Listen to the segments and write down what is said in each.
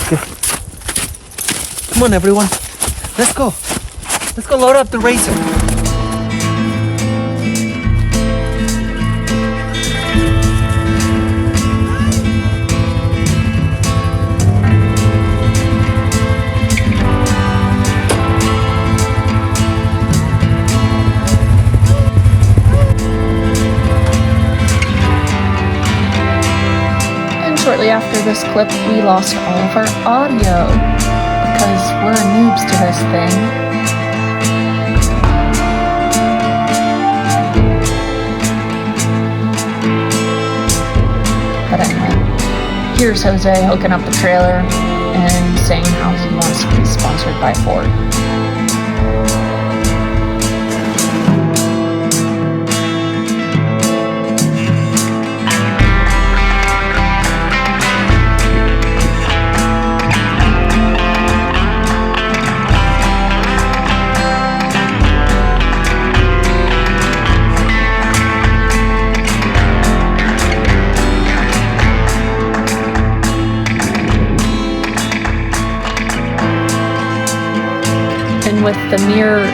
Okay. Come on, everyone. Let's go. Let's go load up the racer. Shortly after this clip, we lost all of our audio because we're noobs to this thing. But anyway, here's Jose hooking up the trailer and saying how he wants to be sponsored by Ford. And with the mere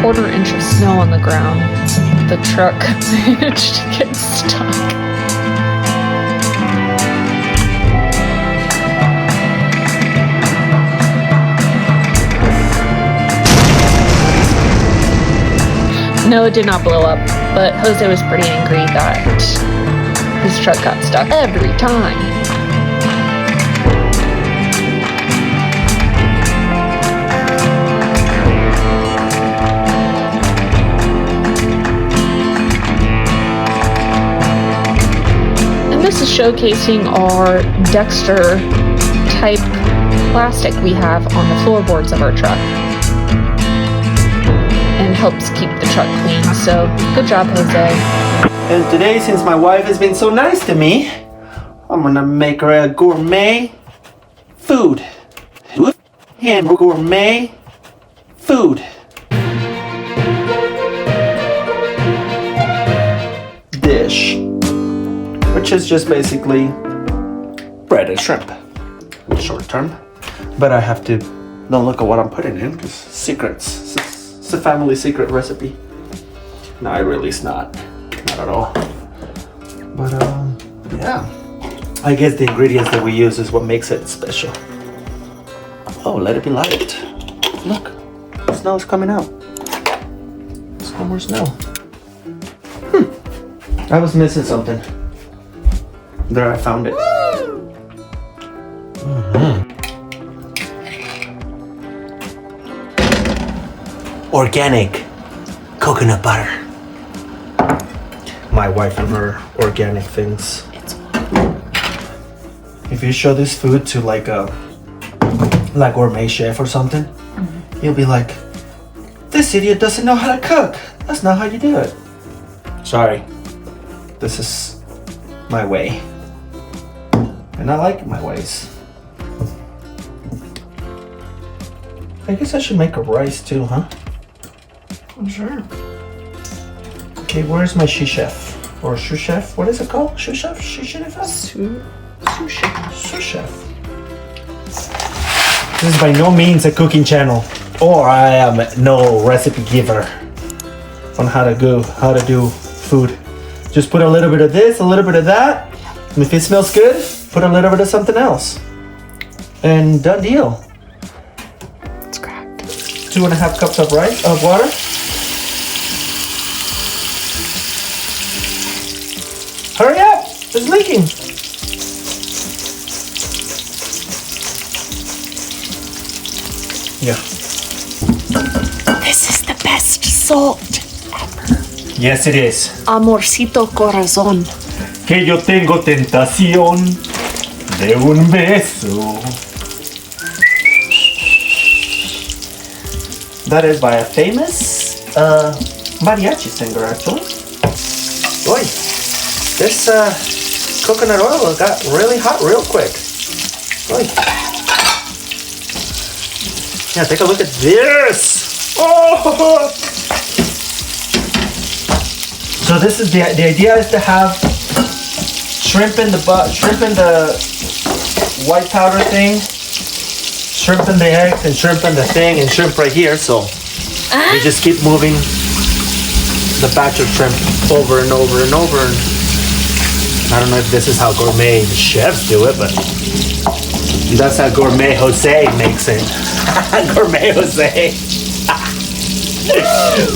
quarter-inch of snow on the ground, the truck managed to get stuck. No, it did not blow up, but Jose was pretty angry that his truck got stuck every time. This is showcasing our Dexter type plastic we have on the floorboards of our truck and helps keep the truck clean. So good job, Jose. And today, since my wife has been so nice to me, I'm gonna make her a gourmet food. Hamburger gourmet food. Dish. Which is just basically bread and shrimp, short term. But I have to don't look at what I'm putting in because secrets. It's a family secret recipe. No, it really is not at all. But yeah, I guess the ingredients that we use is what makes it special. Oh, let it be light. Look, snow is coming out. There's no more snow. I was missing something. There, I found it. Organic coconut butter. My wife and her organic things. If you show this food to like a gourmet chef or something, you'll be like, this idiot doesn't know how to cook. That's not how you do it. Sorry. This is my way. And I like my ways. I guess I should make a rice too, huh? I'm sure. Okay, where's my she chef? Or sous chef? What is it called? Sous chef? Sous chef? Sous chef. Sous chef. This is by no means a cooking channel. Or I am no recipe giver on how to do food. Just put a little bit of this, a little bit of that. And if it smells good, put a little bit of something else. And done deal. It's cracked. 2.5 cups of water. Hurry up! It's leaking. Yeah. This is the best salt ever. Yes, it is. Amorcito corazón. Que yo tengo tentación de un beso. That is by a famous mariachi singer, actually. Boy, this coconut oil got really hot real quick. Boy. Yeah, take a look at this. Oh! So this is the idea is to have shrimp in the white powder thing shrimp in the eggs and shrimp in the thing and shrimp right here. So we just keep moving the batch of shrimp over and over and over. And I don't know if this is how gourmet chefs do it, but that's how Gourmet Jose makes it. Gourmet Jose.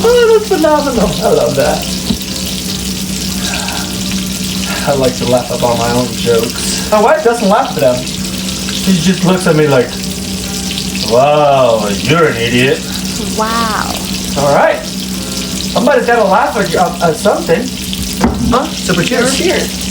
Oh, that's phenomenal. I love that. I like to laugh about my own jokes. My wife doesn't laugh at them. She just looks at me like, wow, you're an idiot. Wow. All right. Somebody's got to laugh at something. Huh? So cheers. Cheers.